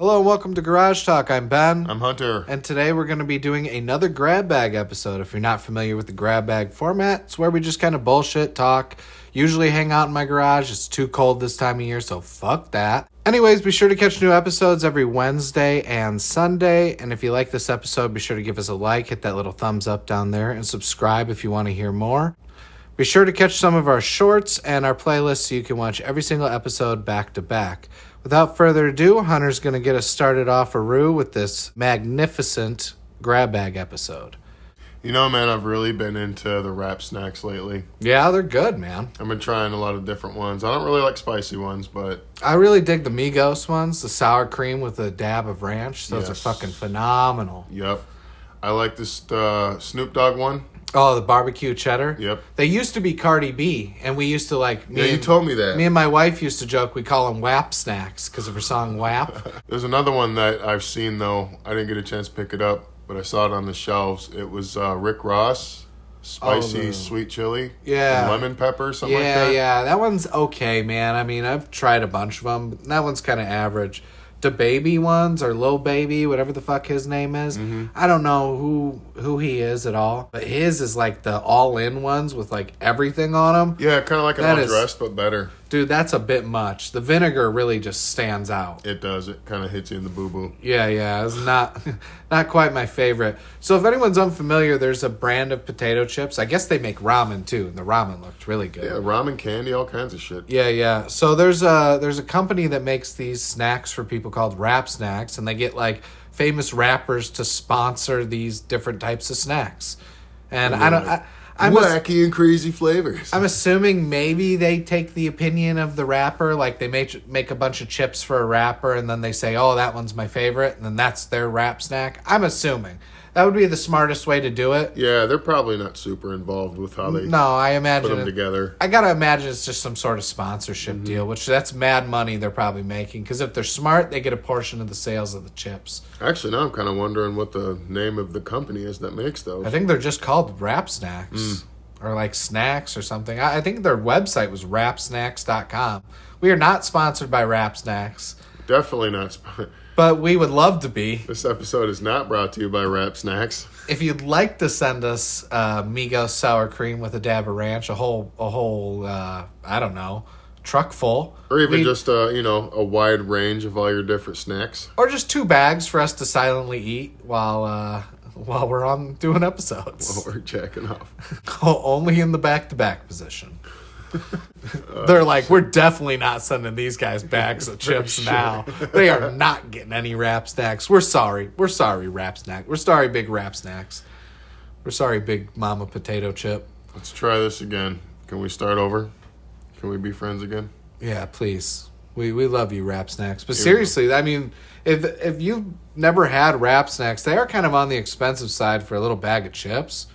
Hello and welcome to Garage Talk. I'm Ben. I'm Hunter. And today we're going to be doing another grab bag episode. If you're not familiar with the grab bag format, it's where we just kind of bullshit talk. Usually hang out in my garage. It's too cold this time of year, so fuck that. Anyways, be sure to catch new episodes every Wednesday and Sunday. And if you like this episode, be sure to give us a like, hit that little thumbs up down there, and subscribe if you want to hear more. Be sure to catch some of our shorts and our playlists so you can watch every single episode back to back. Without further ado, Hunter's going to get us started off with this magnificent grab bag episode. You know, man, I've really been into the wrap snacks lately. Yeah, they're good, man. I've been trying a lot of different ones. I don't really like spicy ones, but... I really dig the Migos ones, the sour cream with a dab of ranch. Those are fucking phenomenal. Yep. I like this Snoop Dogg one. Oh, the barbecue cheddar? Yep. They used to be Cardi B, and we used to you told me that. Me and my wife used to joke we call them WAP snacks because of her song WAP. There's another one that I've seen, though. I didn't get a chance to pick it up, but I saw it on the shelves. It was Rick Ross, spicy sweet chili. Yeah. And lemon pepper, something like that. Yeah. That one's okay, man. I mean, I've tried a bunch of them. But that one's kind of average. The baby ones, or Lil Baby, whatever the fuck his name is. Mm-hmm. I don't know who he is at all. But his is like the all-in ones with like everything on them. Yeah, kind of like an all-dressed, but better. Dude, that's a bit much. The vinegar really just stands out. It does. It kind of hits you in the boo-boo. Yeah. It's not quite my favorite. So if anyone's unfamiliar, there's a brand of potato chips. I guess they make ramen too, and the ramen looked really good. Yeah, ramen, candy, all kinds of shit. Yeah. So there's a company that makes these snacks for people called Rap Snacks, and they get like famous rappers to sponsor these different types of snacks. And I'm wacky and crazy flavors. I'm assuming maybe they take the opinion of the rapper, like they make a bunch of chips for a rapper, and then they say, "Oh, that one's my favorite," and then that's their rap snack. I'm assuming that would be the smartest way to do it. Yeah, they're probably not super involved with how they I imagine put them together. I gotta imagine it's just some sort of sponsorship deal, which that's mad money they're probably making. Because if they're smart, they get a portion of the sales of the chips. Actually, now I'm kind of wondering what the name of the company is that makes those. I think they're just called Rap Snacks. Or like snacks or something. I think their website was rapsnacks.com. We are not sponsored by Rap Snacks. Definitely not. But we would love to be. This episode is not brought to you by Rap Snacks. If you'd like to send us Migos sour cream with a dab of ranch, a whole I don't know, truck full. Or even just, a wide range of all your different snacks. Or just 2 bags for us to silently eat while we're on doing episodes. While we're jacking off. Only in the back-to-back position. They're like, we're definitely not sending these guys bags of chips now. They are not getting any Rap Snacks. We're sorry. We're sorry, Rap Snack. We're sorry, Big Rap Snacks. We're sorry, Big Mama Potato Chip. Let's try this again. Can we start over? Can we be friends again? Yeah, please. We love you, Rap Snacks. But seriously, I mean, if you've never had Rap Snacks, they are kind of on the expensive side for a little bag of chips.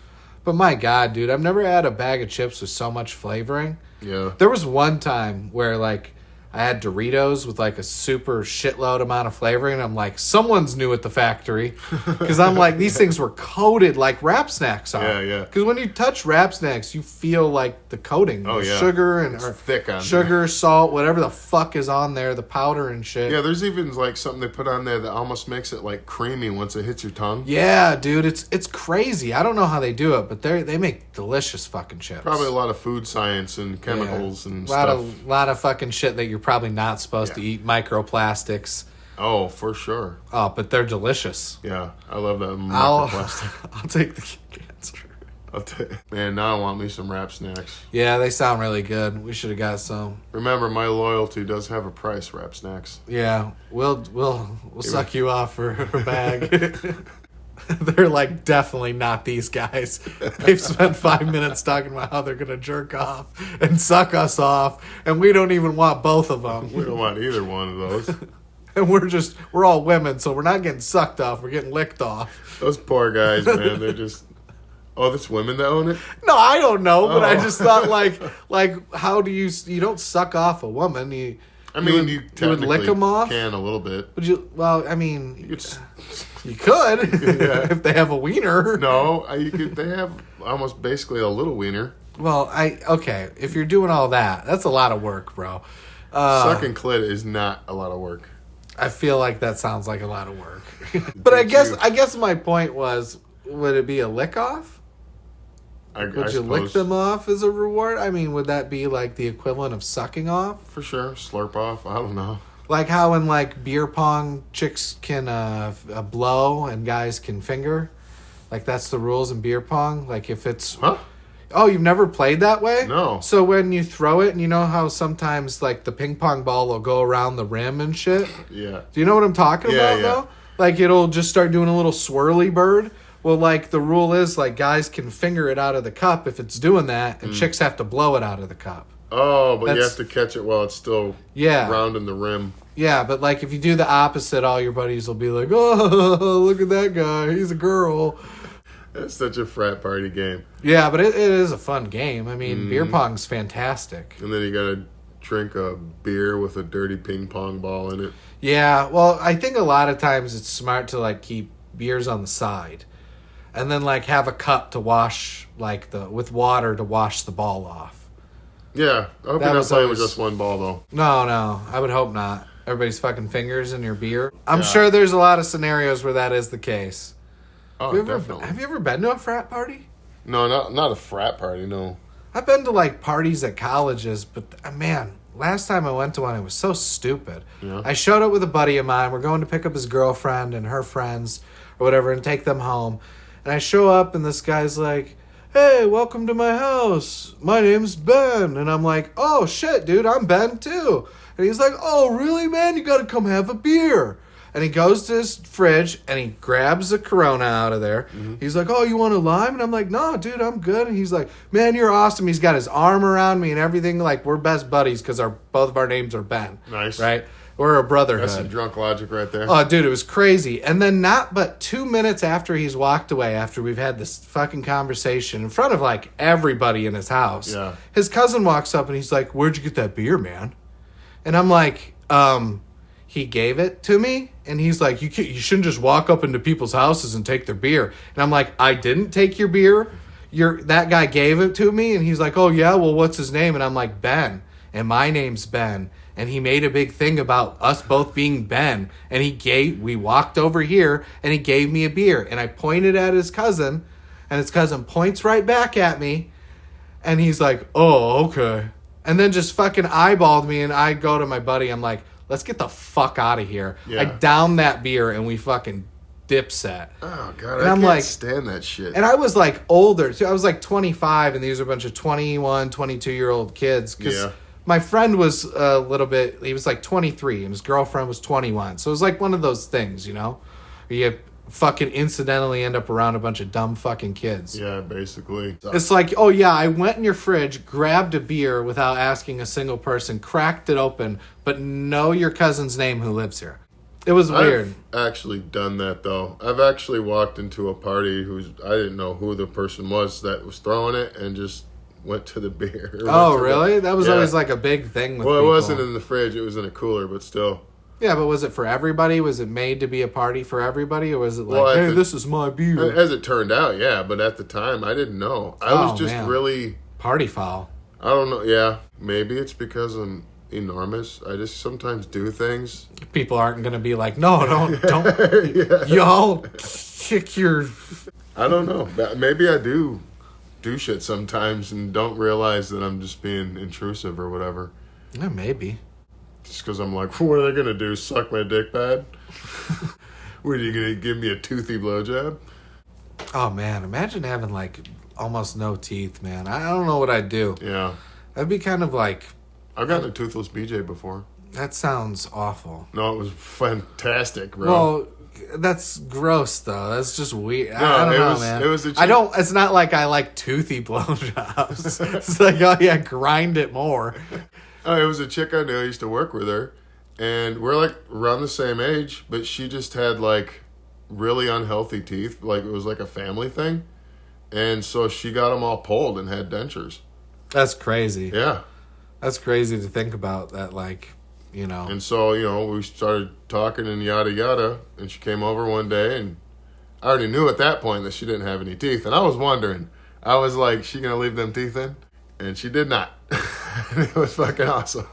But my God, dude, I've never had a bag of chips with so much flavoring. Yeah. There was one time where, like, I had Doritos with, like, a super shitload amount of flavoring, and I'm like, someone's new at the factory. Because I'm like, these things were coated like Rap Snacks are. Yeah. Because when you touch Rap Snacks, you feel, like, the coating. Oh, the yeah. Sugar and it's thick on sugar, there. Salt, whatever the fuck is on there, the powder and shit. Yeah, there's even, like, something they put on there that almost makes it, like, creamy once it hits your tongue. Yeah, dude, it's crazy. I don't know how they do it, but they make delicious fucking chips. Probably a lot of food science and chemicals and stuff. A lot of fucking shit that you're probably not supposed to eat. Microplastics. Oh, for sure. Oh, but they're delicious. Yeah, I love that microplastic. I'll take the cancer. Man, now I want me some Rap Snacks. Yeah, they sound really good. We should have got some. Remember, my loyalty does have a price, Rap Snacks. Yeah, we'll suck you off for a bag. They're like, definitely not these guys. They've spent 5 minutes talking about how they're going to jerk off and suck us off, and we don't even want both of them. We don't want either one of those. And we're all women, so we're not getting sucked off. We're getting licked off. Those poor guys, man. They're just... Oh, that's women that own it? No, I don't know, but I just thought, like, how do you don't suck off a woman? You would lick them off? Can a little bit. Would you? Well, I mean... You could, if they have a wiener. No, they have almost basically a little wiener. Well, if you're doing all that, that's a lot of work, bro. Sucking clit is not a lot of work. I feel like that sounds like a lot of work. But I guess my point was, would it be a lick off? Would you lick them off as a reward? I mean, would that be like the equivalent of sucking off? For sure. Slurp off. I don't know. Like how in like beer pong, chicks can blow and guys can finger. Like that's the rules in beer pong. Like if it's... Huh? Oh, you've never played that way? No. So when you throw it, and you know how sometimes like the ping pong ball will go around the rim and shit? Yeah. Do you know what I'm talking about though? Like it'll just start doing a little swirly bird. Well, like the rule is like guys can finger it out of the cup if it's doing that, and chicks have to blow it out of the cup. Oh, but you have to catch it while it's still round in the rim. Yeah, but like if you do the opposite, all your buddies will be like, "Oh, look at that guy, he's a girl." It's such a frat party game. Yeah, but it is a fun game. I mean, beer pong's fantastic. And then you gotta drink a beer with a dirty ping pong ball in it. Yeah, well, I think a lot of times it's smart to like keep beers on the side. And then like have a cup to wash with water to wash the ball off. Yeah, I hope you're not playing with just one ball though. No, I would hope not. Everybody's fucking fingers in your beer. I'm sure there's a lot of scenarios where that is the case. Oh, definitely. Have you ever been to a frat party? No, not a frat party, no. I've been to like parties at colleges, but man, last time I went to one, it was so stupid. Yeah. I showed up with a buddy of mine. We're going to pick up his girlfriend and her friends or whatever and take them home. And I show up, and this guy's like, "Hey, welcome to my house. My name's Ben." And I'm like, "Oh, shit, dude, I'm Ben, too." And he's like, "Oh, really, man? You got to come have a beer." And he goes to his fridge, and he grabs a Corona out of there. Mm-hmm. He's like, "Oh, you want a lime?" And I'm like, "No, dude, I'm good." And he's like, "Man, you're awesome." He's got his arm around me and everything. Like, we're best buddies because both of our names are Ben. Nice. Right? We're a brotherhood. That's some drunk logic right there. Oh, dude, it was crazy. And then not but 2 minutes after he's walked away, after we've had this fucking conversation in front of, like, everybody in his house, his cousin walks up and he's like, "Where'd you get that beer, man?" And I'm like, he gave it to me. And he's like, you shouldn't just walk up into people's houses and take their beer. And I'm like, I didn't take your beer. That guy gave it to me. And he's like, "Oh, yeah, well, what's his name?" And I'm like, "Ben. And my name's Ben." And he made a big thing about us both being Ben. And we walked over here, and he gave me a beer. And I pointed at his cousin, and his cousin points right back at me. And he's like, "Oh, okay." And then just fucking eyeballed me, and I go to my buddy. I'm like, "Let's get the fuck out of here." Yeah. I downed that beer, and we fucking dipset. Oh, God, and I can't stand that shit. And I was, like, older, too. I was, like, 25, and these are a bunch of 21, 22-year-old kids. Because my friend was a little bit, he was like 23 and his girlfriend was 21. So it was like one of those things, you know, where you fucking incidentally end up around a bunch of dumb fucking kids. Yeah, basically. It's like, "Oh yeah, I went in your fridge, grabbed a beer without asking a single person, cracked it open, but know your cousin's name who lives here." It was weird. I've actually done that though. I've actually walked into a party I didn't know who the person was that was throwing it and just went to the beer. Oh, really? That was always like a big thing with people. It wasn't in the fridge. It was in a cooler, but still. Yeah, but was it for everybody? Was it made to be a party for everybody? Or was it like, "Hey, this is my beer"? As it turned out, yeah. But at the time, I didn't know. I was just really... Party foul. I don't know. Yeah. Maybe it's because I'm enormous. I just sometimes do things. People aren't going to be like, "No, don't. Y'all kick your..." I don't know. Maybe I do shit sometimes and don't realize that I'm just being intrusive or whatever. Yeah, maybe. Just because I'm like, what are they going to do? Suck my dick bad? What, are you going to give me a toothy blowjob? Oh, man. Imagine having, like, almost no teeth, man. I don't know what I'd do. Yeah. That'd be kind of like... I've gotten a toothless BJ before. That sounds awful. No, it was fantastic, bro. Well, that's gross, though. That's just weird. No, I don't know, man. It was it's not like I like toothy blowjobs. It's like, oh, yeah, grind it more. Oh, it was a chick I knew. I used to work with her. And we're, like, around the same age. But she just had, like, really unhealthy teeth. Like, it was like a family thing. And so she got them all pulled and had dentures. That's crazy. Yeah. That's crazy to think about that, like, you know. And so, you know, we started talking and yada yada. And she came over one day. And I already knew at that point that she didn't have any teeth. And I was wondering. I was like, she going to leave them teeth in? And she did not. It was fucking awesome.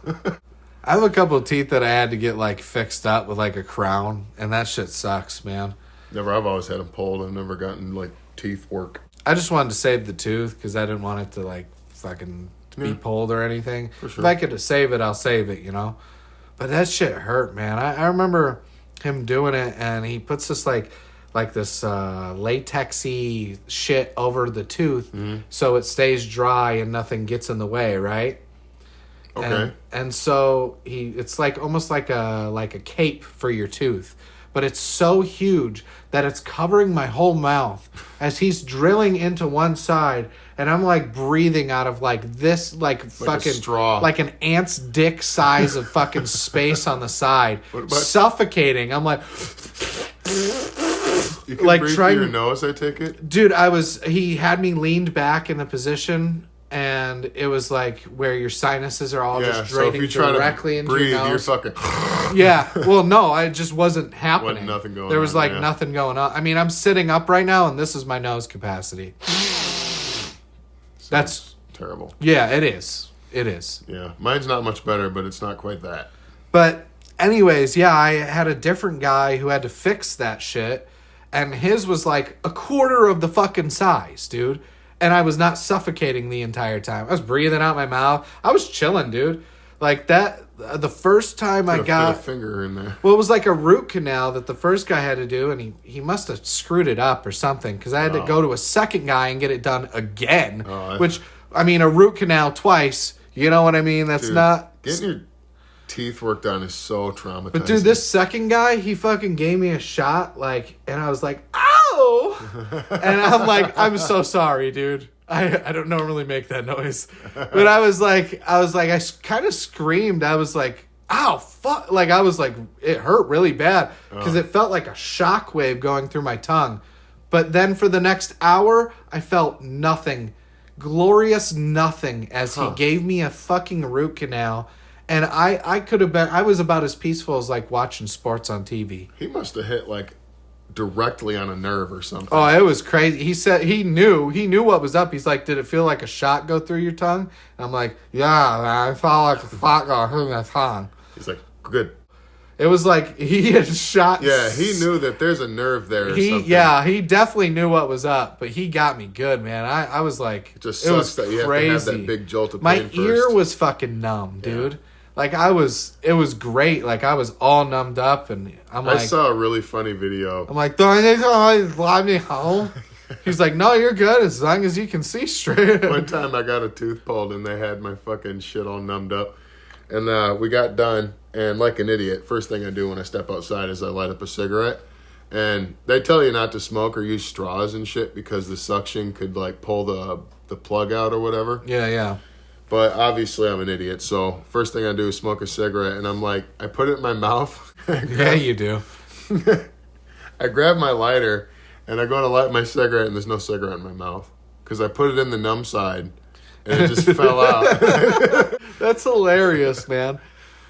I have a couple of teeth that I had to get like fixed up with like a crown, and that shit sucks, man. I've always had them pulled. I've never gotten like teeth work. I just wanted to save the tooth because I didn't want it to like fucking be pulled or anything. For sure. If I could save it, I'll save it, you know. But that shit hurt, man. I remember him doing it, and he puts this like this latexy shit over the tooth, so it stays dry and nothing gets in the way, right? Okay. And so it's like almost like a cape for your tooth, but it's so huge that it's covering my whole mouth as he's drilling into one side, and I'm like breathing out of like this like fucking straw, like an ant's dick size of fucking space on the side, suffocating. I'm like. You can breathe through your nose, I take it? Dude, he had me leaned back in the position, and it was like where your sinuses are all just draining directly into your nose. You're fucking... Yeah, well, no, it just wasn't happening. Wasn't nothing going on. There was like nothing going on. I mean, I'm sitting up right now, and this is my nose capacity. That's terrible. Yeah, it is. It is. Yeah, mine's not much better, but it's not quite that. But anyways, yeah, I had a different guy who had to fix that shit. And his was like a quarter of the fucking size, dude. And I was not suffocating the entire time. I was breathing out my mouth. I was chilling, dude. Like that, the first time I got... Fit a finger in there. Well, it was like a root canal that the first guy had to do, and he must have screwed it up or something, because I had to go to a second guy and get it done again. Which, I mean, a root canal twice, you know what I mean? That's not... Getting your teeth worked on is so traumatizing. But dude, this second guy, he fucking gave me a shot, like, and I was like, ow! And I'm like, I'm so sorry, dude. I don't normally make that noise. But I kind of screamed. I was like, ow, fuck. Like, I was like, it hurt really bad because it felt like a shockwave going through my tongue. But then for the next hour, I felt nothing. Glorious nothing as he gave me a fucking root canal. And I was about as peaceful as like watching sports on TV. He must have hit like directly on a nerve or something. Oh, it was crazy. He said he knew what was up. He's like, did it feel like a shot go through your tongue? And I'm like, yeah, I felt like a shot go through my tongue. He's like, good. It was like he had shot. Yeah, he knew that there's a nerve there or something. Yeah, he definitely knew what was up, but he got me good, man. I was like, it just sucks that you have to have that big jolt of pain My first. ear was fucking numb, dude. Like it was great. Like I was all numbed up, and I saw a really funny video. I'm like, don't you let me home? He's like, no, you're good as long as you can see straight. One time I got a tooth pulled, and they had my fucking shit all numbed up, and we got done, and like an idiot, first thing I do when I step outside is I light up a cigarette, and they tell you not to smoke or use straws and shit because the suction could like pull the plug out or whatever. Yeah. But obviously I'm an idiot, so first thing I do is smoke a cigarette, and I'm like, I put it in my mouth. Yeah, you do. I grab my lighter, and I go to light my cigarette, and there's no cigarette in my mouth. Because I put it in the numb side, and it just fell out. That's hilarious, man.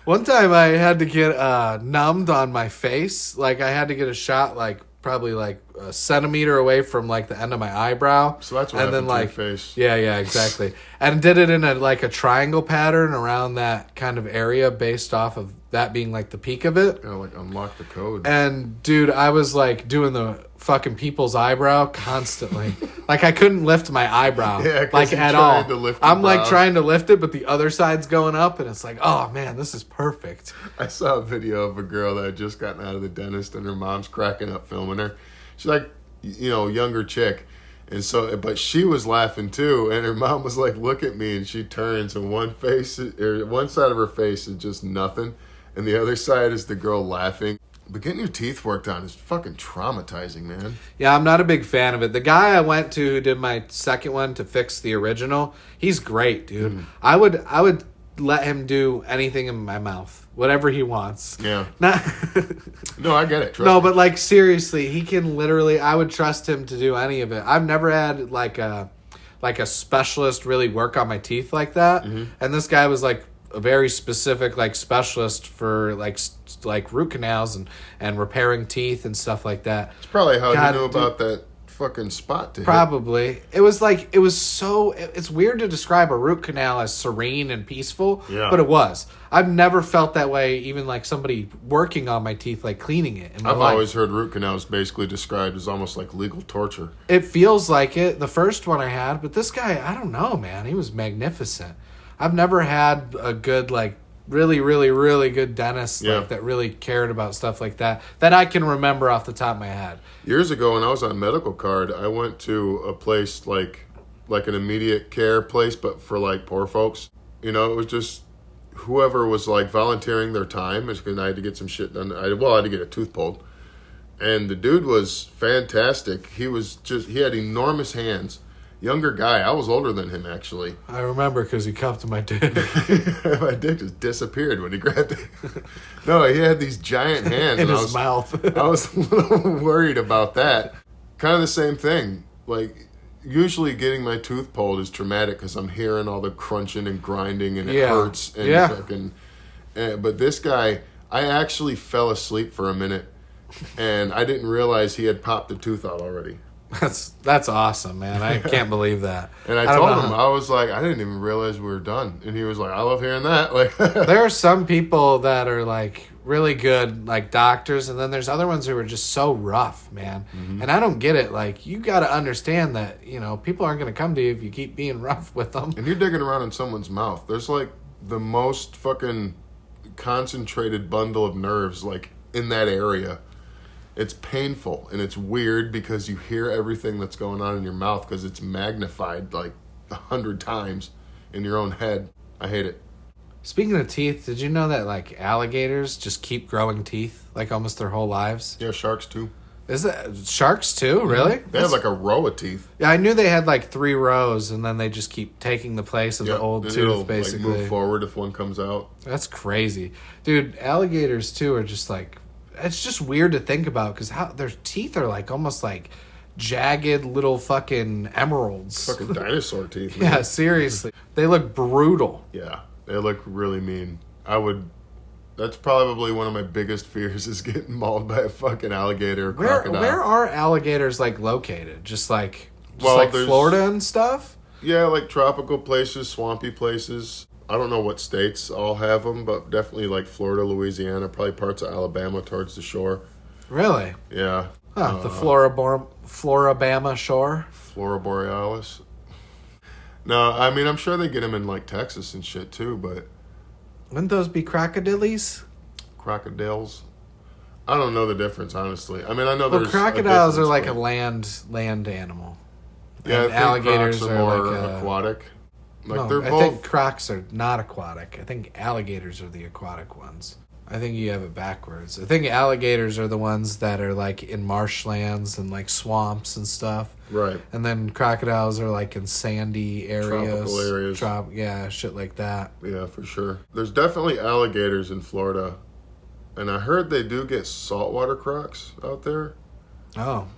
One time I had to get numbed on my face. Like, I had to get a shot, like, probably like a centimeter away from like the end of my eyebrow. So that's what happened to your face. Yeah, exactly. And did it in a triangle pattern around that kind of area based off of that being like the peak of it. Yeah, like unlock the code. And dude, I was like doing the fucking people's eyebrow constantly. Like I couldn't lift my eyebrow like at all. I'm like trying to lift it, but the other side's going up, and it's like, oh man, this is perfect. I saw a video of a girl that had just gotten out of the dentist, and her mom's cracking up filming her. She's like, younger chick. And so, but she was laughing too, and her mom was like, look at me, and she turns, and one side of her face is just nothing, and the other side is the girl laughing. But getting your teeth worked on is fucking traumatizing, man. Yeah, I'm not a big fan of it. The guy I went to who did my second one to fix the original, he's great, dude. I would let him do anything in my mouth, whatever he wants. Yeah. No, I get it. Trust me. But like seriously, he can literally. I would trust him to do any of it. I've never had like a specialist really work on my teeth like that. And this guy was like a very specific like specialist for like root canals and repairing teeth and stuff like that. It's probably how you knew about that fucking spot to hit. Probably. It was so... It's weird to describe a root canal as serene and peaceful, but it was. I've never felt that way, even like somebody working on my teeth, like cleaning it in my I've life. always heard root canals basically described as almost like legal torture. It feels like it, the first one I had, but this guy, I don't know, man. He was magnificent. I've never had a good, like, really, really, really good dentist like that really cared about stuff like that I can remember off the top of my head. Years ago when I was on medical card, I went to a place like an immediate care place, but for like poor folks. You know, it was just whoever was like volunteering their time, because I had to get some shit done. I had to get a tooth pulled. And the dude was fantastic. He had enormous hands. Younger guy. I was older than him, actually. I remember because he cuffed my dick. My dick just disappeared when he grabbed it. No, he had these giant hands. In his mouth. I was a little worried about that. Kind of the same thing. Like, usually getting my tooth pulled is traumatic because I'm hearing all the crunching and grinding and it hurts. And fucking, but this guy, I actually fell asleep for a minute and I didn't realize he had popped the tooth out already. That's awesome, man. I can't believe that. And I told him, I was like, I didn't even realize we were done. And he was like, I love hearing that. Like, there are some people that are like really good, like doctors, and then there's other ones who are just so rough, man. Mm-hmm. And I don't get it. Like, you got to understand that, you know, people aren't going to come to you if you keep being rough with them. And you're digging around in someone's mouth. There's like the most fucking concentrated bundle of nerves, like in that area. It's painful and it's weird because you hear everything that's going on in your mouth because it's magnified like 100 times in your own head. I hate it. Speaking of teeth, did you know that like alligators just keep growing teeth like almost their whole lives? Yeah, sharks too. Is it sharks too? Really? They have like a row of teeth. Yeah, I knew they had like 3 rows and then they just keep taking the place of the old tooth basically. Like move forward if one comes out. That's crazy. Dude, alligators too are just like, it's just weird to think about because how their teeth are like almost like jagged little fucking emeralds. Fucking dinosaur teeth. Man. Yeah, seriously. They look brutal. Yeah, they look really mean. That's probably one of my biggest fears is getting mauled by a fucking alligator or crocodile. Where are alligators like located? Just like Florida and stuff? Yeah, like tropical places, swampy places. I don't know what states all have them, but definitely like Florida, Louisiana, probably parts of Alabama towards the shore. Really? Yeah. Huh, the Florabama shore? Flora Borealis. No, I mean, I'm sure they get them in like Texas and shit too, but... Wouldn't those be crocodiles? Crocodiles? I don't know the difference, honestly. I mean, I know there's crocodiles are like a land animal. Yeah, and I think alligators crocs are more aquatic. Like they're both... I think crocs are not aquatic. I think alligators are the aquatic ones. I think you have it backwards. I think alligators are the ones that are like in marshlands and like swamps and stuff. Right. And then crocodiles are like in sandy areas. Tropical areas. Yeah, shit like that. Yeah, for sure. There's definitely alligators in Florida. And I heard they do get saltwater crocs out there. Oh.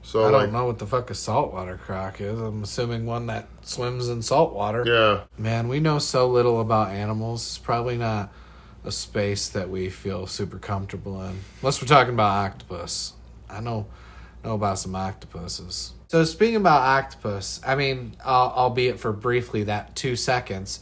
So I don't know what the fuck a saltwater croc is. I'm assuming one that swims in salt water. Yeah. Man, we know so little about animals. It's probably not a space that we feel super comfortable in. Unless we're talking about octopus. I know about some octopuses. So speaking about octopus, I mean, albeit for briefly that 2 seconds,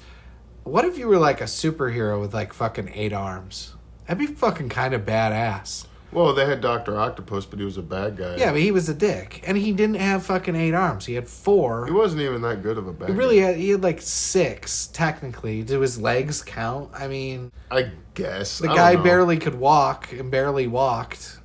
what if you were like a superhero with like fucking 8 arms? That'd be fucking kind of badass. Well, they had Dr. Octopus, but he was a bad guy. Yeah, but he was a dick. And he didn't have fucking 8 arms. He had 4. He wasn't even that good of a bad guy. He had like 6, technically. Do his legs count? I mean... I guess. The guy barely could walk and barely walked.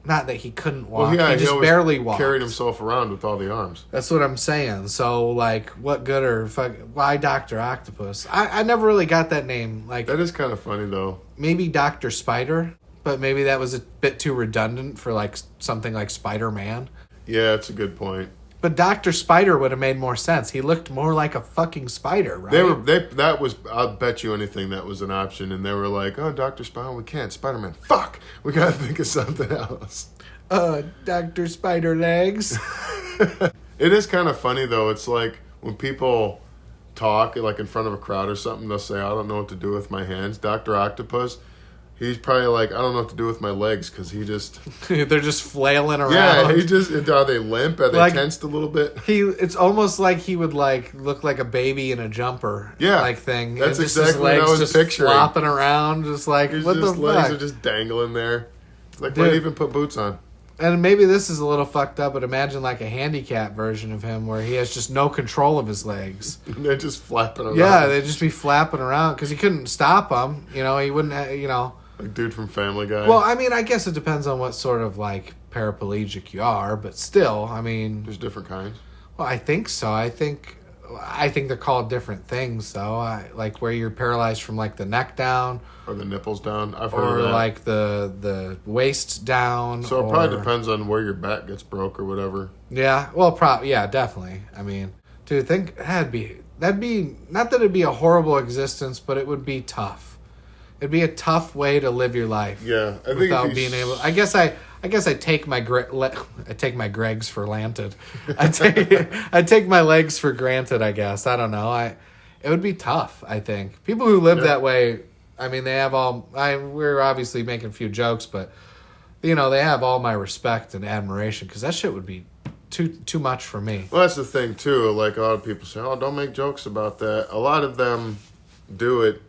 Not that he couldn't walk. Well, yeah, he just barely walked. Carried himself around with all the arms. That's what I'm saying. So, like, what good or why Dr. Octopus? I never really got that name. Like, that is kind of funny, though. Maybe Dr. Spider... But maybe that was a bit too redundant for like something like Spider-Man. Yeah, that's a good point. But Dr. Spider would have made more sense. He looked more like a fucking spider, right? That was, I'll bet you anything that was an option. And they were like, oh, Dr. Spider, we can't. Spider-Man, fuck! We gotta think of something else. Dr. Spider Legs. It is kind of funny, though. It's like when people talk like in front of a crowd or something, they'll say, I don't know what to do with my hands. Dr. Octopus... He's probably like, I don't know what to do with my legs because he just... They're just flailing around. Yeah, he just... Are they limp? Are they Like, tensed a little bit? It's almost like he would like look like a baby in a jumper. Yeah. Like thing. That's and just exactly what his I legs was just picturing. flopping around, just like, His what the legs fuck? are just dangling there. It's like, Dude. why do you even put boots on? And maybe this is a little fucked up, but imagine like a handicap version of him where he has just no control of his legs. They're just flapping around. Yeah, they'd just be flapping around because he couldn't stop them. You know, he wouldn't, Like dude from Family Guy. Well, I mean, I guess it depends on what sort of like paraplegic you are, but still, I mean, There's different kinds. well, I think so. I think they're called different things, though. Like where you're paralyzed from like the neck down, Or the nipples down. I've heard or of that. like the waist down. So it probably depends on where your back gets broke or whatever. Yeah, well, yeah, definitely. I mean, dude, think that'd be not that it'd be a horrible existence, but it would be tough. It'd be a tough way to live your life. Yeah, I think without being able. I guess I take my I take my Gregs for granted. I take my legs for granted. I guess I don't know. It would be tough. I think people who live that way. I mean, they have all. We're obviously making a few jokes, but they have all my respect and admiration because that shit would be too much for me. Well, that's the thing too. Like a lot of people say, "Oh, don't make jokes about that." A lot of them do it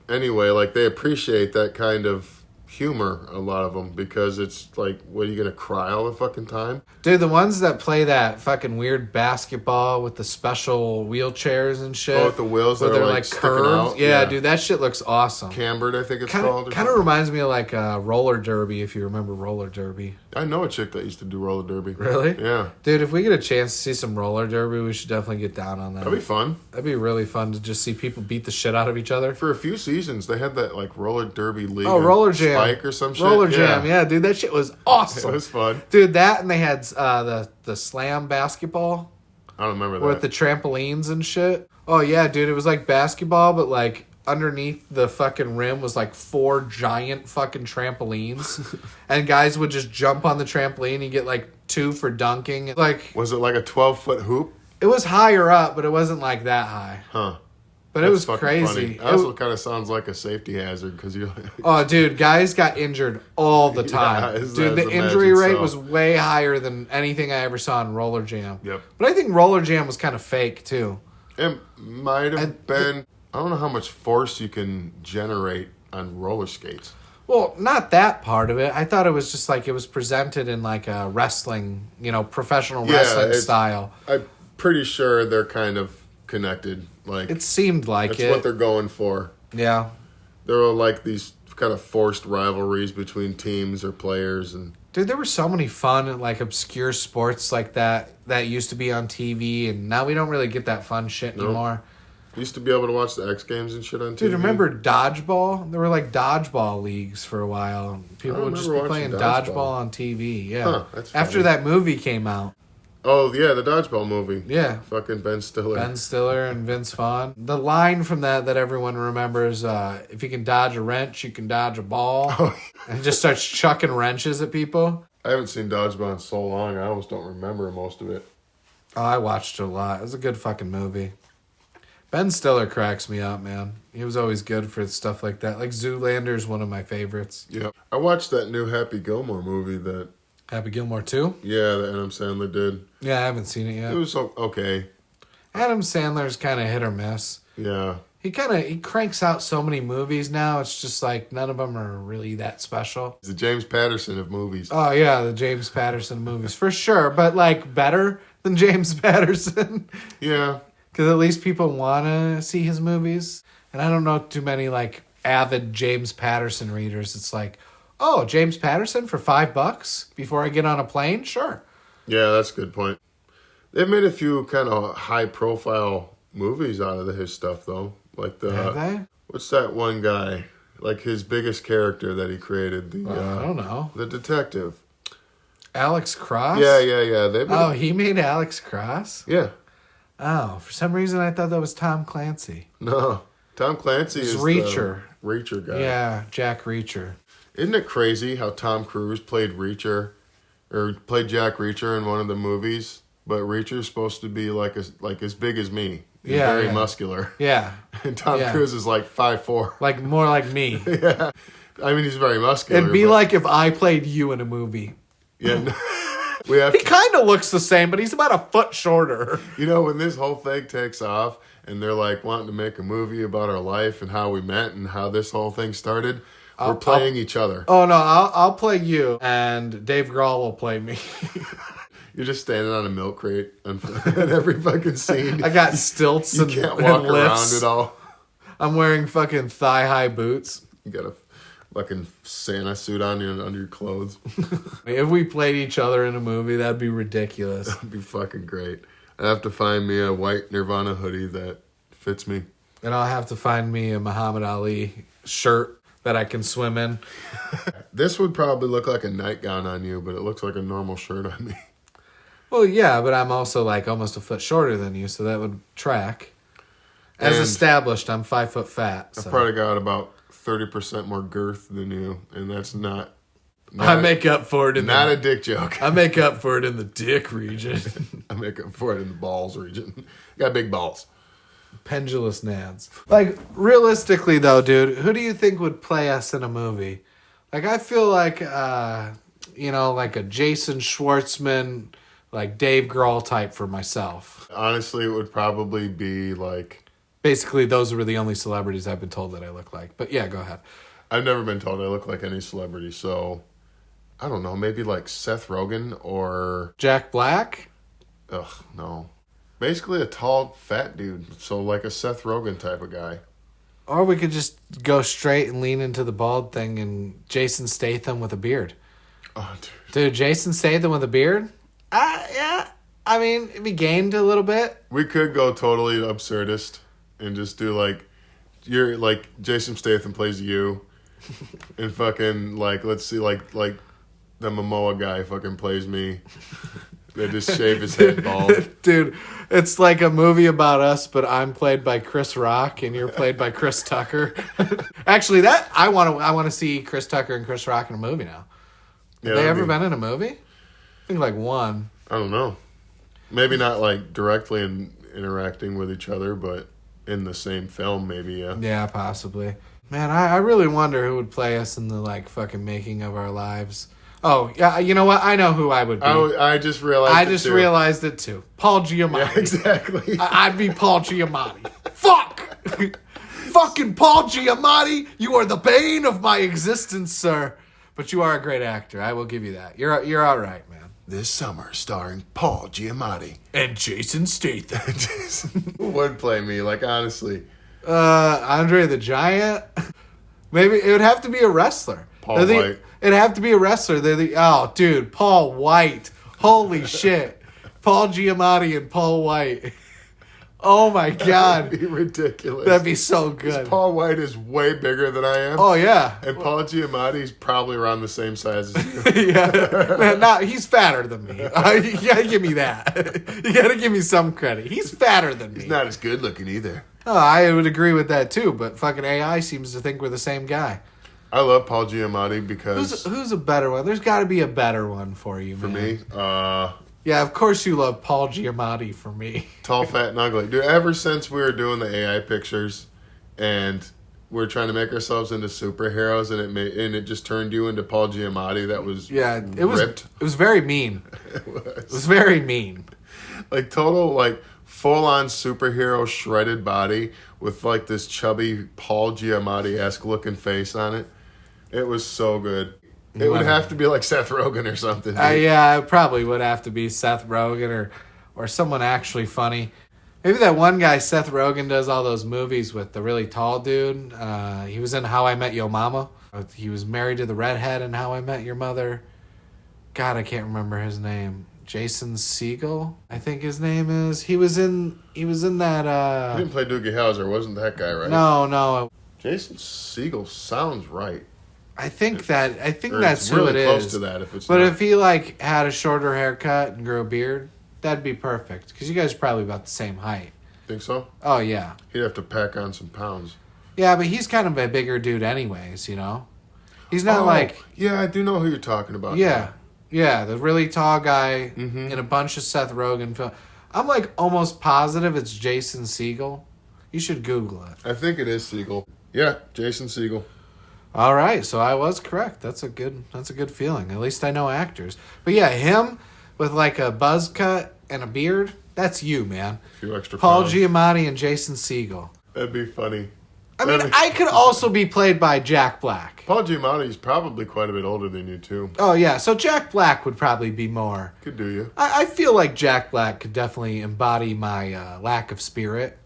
anyway. Like they appreciate that kind of humor. A lot of them because it's like, what are you gonna cry all the fucking time? Dude, the ones that play that fucking weird basketball with the special wheelchairs and shit. Oh, with the wheels that they're are like sticking curved. out. Yeah, dude, that shit looks awesome. Cambered, I think it's Kind called. of reminds me of like roller derby, if you remember roller derby. I know a chick that used to do roller derby. Really? Yeah. Dude, if we get a chance to see some roller derby, we should definitely get down on that. That'd be fun. That'd be really fun to just see people beat the shit out of each other. For a few seasons, they had that like roller derby league. Oh, roller jam. Spike or some shit. Roller jam, yeah, dude, that shit was awesome. It was fun. Dude, that and they had the slam basketball. I don't remember that. With the trampolines and shit. Oh yeah, dude, it was like basketball, but like underneath the fucking rim was like 4 giant fucking trampolines. And guys would just jump on the trampoline and get like 2 for dunking. Like, Was it like a 12-foot hoop? it was higher up, but it wasn't like that high. Huh. But That's it was fucking crazy. funny. That also kind of sounds like a safety hazard because you're like... Oh, dude, guys got injured all the time. Yeah, dude, the I injury imagine rate so. was way higher than anything I ever saw in roller jam. Yep. But I think roller jam was kind of fake too. It might have been... I don't know how much force you can generate on roller skates. Well, not that part of it. I thought it was just like it was presented in like a wrestling, professional wrestling style. I'm pretty sure they're kind of connected. Like It seemed like that's it. what they're going for. Yeah. There are like these kind of forced rivalries between teams or players, and Dude, there were so many fun like obscure sports like that used to be on TV, and now we don't really get that fun shit anymore. used to be able to watch the X Games and shit on TV. Dude, remember dodgeball? There were like dodgeball leagues for a while. People would just be remember playing watching dodgeball on TV. Yeah. Huh, that's funny. After that movie came out. Oh yeah, the dodgeball movie. Yeah. Fucking Ben Stiller. Ben Stiller and Vince Vaughn. The line from that everyone remembers, if you can dodge a wrench, you can dodge a ball. Oh. And just starts chucking wrenches at people. I haven't seen dodgeball in so long. I almost don't remember most of it. Oh, I watched it a lot. It was a good fucking movie. Ben Stiller cracks me up, man. He was always good for stuff like that. Like Zoolander is one of my favorites. Yeah, I watched that new Happy Gilmore movie that. Happy Gilmore 2? Yeah, that Adam Sandler did. Yeah, I haven't seen it yet. It was okay. Adam Sandler's kind of hit or miss. Yeah. He cranks out so many movies now. It's just like none of them are really that special. He's the James Patterson of movies. Oh yeah, the James Patterson movies for sure, but like better than James Patterson. Yeah. Because at least people want to see his movies, and I don't know too many like avid James Patterson readers. It's like, oh, James Patterson for $5 before I get on a plane? Sure. Yeah, that's a good point. They've made a few kind of high-profile movies out of his stuff, though. Like Have they? What's that one guy? Like his biggest character that he created. I don't know. The detective. Alex Cross? Yeah. They've made He made Alex Cross? Yeah. Oh, for some reason I thought that was Tom Clancy. No. Tom Clancy is Reacher. the Reacher guy. Yeah, Jack Reacher. Isn't it crazy how Tom Cruise played Reacher, or played Jack Reacher in one of the movies? But Reacher's supposed to be like as big as me. He's very muscular. Yeah. And Tom Cruise is like 5'4". Like more like me. Yeah. I mean, he's very muscular. It'd be like if I played you in a movie. Yeah. We have He kind of looks the same, but he's about a foot shorter. You know, when this whole thing takes off and they're like wanting to make a movie about our life and how we met and how this whole thing started, we're playing each other. Oh, no, I'll play you, and Dave Grohl will play me. You're just standing on a milk crate in every fucking scene. I got stilts You and can't walk and lifts. around at all. I'm wearing fucking thigh-high boots. You got a fucking Santa suit on you under your clothes. If we played each other in a movie, that'd be ridiculous. That'd be fucking great. I have to find me a white Nirvana hoodie that fits me. And I'll have to find me a Muhammad Ali shirt that I can swim in. This would probably look like a nightgown on you, but it looks like a normal shirt on me. Well, yeah, but I'm also like almost a foot shorter than you, so that would track. As And established, I'm 5 foot fat. I've So. probably got about 30% more girth than you, and that's not I make up for it in not the, a dick joke. I make up for it in the dick region. I make up for it in the balls region. Got big balls. Pendulous nads. Like, realistically, though, dude, who do you think would play us in a movie? Like, I feel like, like a Jason Schwartzman, like Dave Grohl type for myself. Honestly, it would probably be like... Basically, those were the only celebrities I've been told that I look like. But yeah, go ahead. I've never been told I look like any celebrity, so... I don't know, maybe like Seth Rogen or... Jack Black? Ugh, no. Basically a tall, fat dude. So like a Seth Rogen type of guy. Or we could just go straight and lean into the bald thing and Jason Statham with a beard. Oh, Dude, Jason Statham with a beard? Yeah. I mean, if he gained a little bit. We could go totally absurdist and just do like... You're like Jason Statham plays you. And fucking like, let's see, like the Momoa guy fucking plays me. They just shave his head bald. Dude, it's like a movie about us, but I'm played by Chris Rock and you're played by Chris Tucker. Actually, that I want to see Chris Tucker and Chris Rock in a movie now. Yeah, Have they ever been in a movie? I think like one. I don't know. Maybe not like directly interacting with each other, but in the same film, maybe, yeah. Yeah, possibly. Man, I really wonder who would play us in the like fucking making of our lives. Oh, yeah, you know what? I know who I would be. I just realized realized it too. Paul Giamatti. Yeah, exactly. I'd be Paul Giamatti. Fuck! Fucking Paul Giamatti, you are the bane of my existence, sir. But you are a great actor. I will give you that. You're all right, man. This summer, starring Paul Giamatti. And Jason Statham. Who would play me? Like, honestly. Andre the Giant. Maybe it would have to be a wrestler. Paul White. It'd have to be a wrestler. Oh, dude, Paul White. Holy shit. Paul Giamatti and Paul White. Oh my God. That'd be ridiculous. That'd be so good. Paul White is way bigger than I am. Oh, yeah. And Paul Giamatti's probably around the same size as you. Yeah. Man, no, he's fatter than me. You gotta give me that. You gotta give me some credit. He's fatter than me. He's not as good looking either. Oh, I would agree with that too, but fucking AI seems to think we're the same guy. I love Paul Giamatti because... Who's a better one? There's got to be a better one for you, man. For me? Yeah, of course you love Paul Giamatti for me. Tall, fat, and ugly. Dude, ever since we were doing the AI pictures and we're trying to make ourselves into superheroes and it just turned you into Paul Giamatti, that was ripped. It was very mean. It was very mean. Like total, like full-on superhero shredded body with like this chubby Paul Giamatti-esque looking face on it. It was so good. It would have to be like Seth Rogen or something. Yeah, it probably would have to be Seth Rogen or someone actually funny. Maybe that one guy Seth Rogen does all those movies with, the really tall dude. He was in How I Met Your Mama. He was married to the redhead in How I Met Your Mother. God, I can't remember his name. Jason Segel, I think his name is. He was in that. He didn't play Doogie Howser, wasn't that guy, right? No. Jason Segel sounds right. I think that's it's who really it close is. to that if it's but not. if he like had a shorter haircut and grew a beard, that'd be perfect. Because you guys are probably about the same height. Think so? Oh yeah. He'd have to pack on some pounds. Yeah, but he's kind of a bigger dude anyways, you know? He's not like... Yeah, I do know who you're talking about. Yeah. Yeah, the really tall guy Mm-hmm. in a bunch of Seth Rogen films. I'm like almost positive it's Jason Segel. You should Google it. I think it is Segel. Yeah, Jason Segel. All right, so I was correct. That's a good feeling. At least I know actors. But yeah, him with like a buzz cut and a beard, that's you, man. A few extra Paul pounds. Giamatti and Jason Segel. That'd be funny. I mean, I could also be played by Jack Black. Paul Giamatti's probably quite a bit older than you, too. Oh, yeah. So Jack Black would probably be more. Could do you. I feel like Jack Black could definitely embody my lack of spirit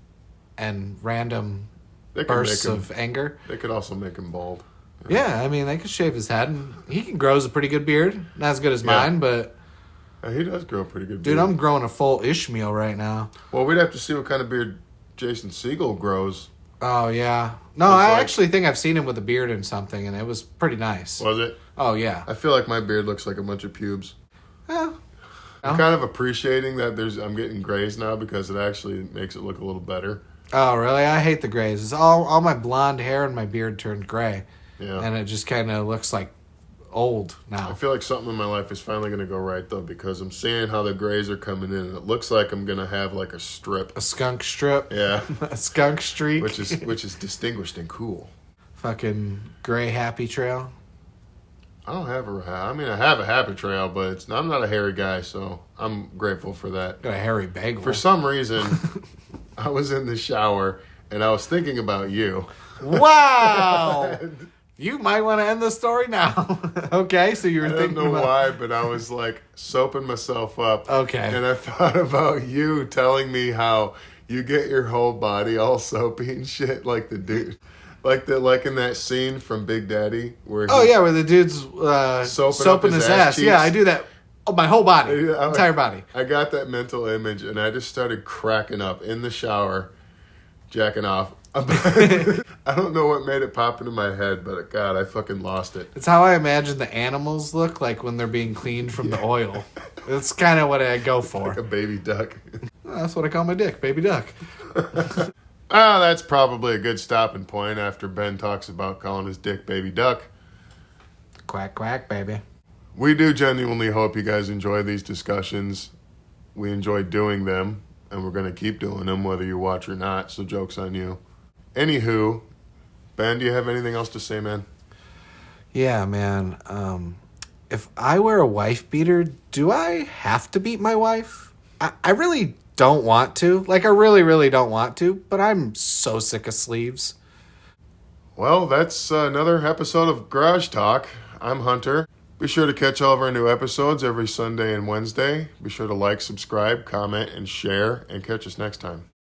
and random bursts of anger. They could also make him bald. Yeah, I mean, they could shave his head, and he can grow a pretty good beard. Not as good as mine, but... He does grow a pretty good beard. Dude, I'm growing a full Ishmael right now. Well, we'd have to see what kind of beard Jason Segel grows. Oh, yeah. No, I actually think I've seen him with a beard and something, and it was pretty nice. Was it? Oh, yeah. I feel like my beard looks like a bunch of pubes. Well, I'm kind of appreciating that I'm getting grays now because it actually makes it look a little better. oh, really? I hate the grays. It's all my blonde hair and my beard turned gray. Yeah. And it just kind of looks like old now. I feel like something in my life is finally going to go right, though, because I'm seeing how the grays are coming in, and it looks like I'm going to have, like, a strip. A skunk strip? Yeah. A skunk streak? Which is distinguished and cool. Fucking gray happy trail? I don't have I have a happy trail, but I'm not a hairy guy, so I'm grateful for that. Got a hairy bagel. For some reason, I was in the shower, and I was thinking about you. Wow! You might want to end the story now. Okay, so you were thinking I don't know about... why, but I was like soaping myself up. Okay. And I thought about you telling me how you get your whole body all soapy and shit, like the dude, like in that scene from Big Daddy where. where the dude's soaping his ass. Cheeks. Yeah, I do that. Oh, my whole body, entire body. I got that mental image, and I just started cracking up in the shower, jacking off. I don't know what made it pop into my head, but God, I fucking lost it. It's how I imagine the animals look like when they're being cleaned from the oil. That's kind of what I go for. Like a baby duck. That's what I call my dick, baby duck. That's probably a good stopping point after Ben talks about calling his dick baby duck. Quack, quack, baby. We do genuinely hope you guys enjoy these discussions. We enjoy doing them, and we're going to keep doing them whether you watch or not, so joke's on you. Anywho, Ben, do you have anything else to say, man? Yeah, man. If I wear a wife beater, do I have to beat my wife? I really don't want to. Like, I really, really don't want to, but I'm so sick of sleeves. Well, that's another episode of Garage Talk. I'm Hunter. Be sure to catch all of our new episodes every Sunday and Wednesday. Be sure to like, subscribe, comment, and share, and catch us next time.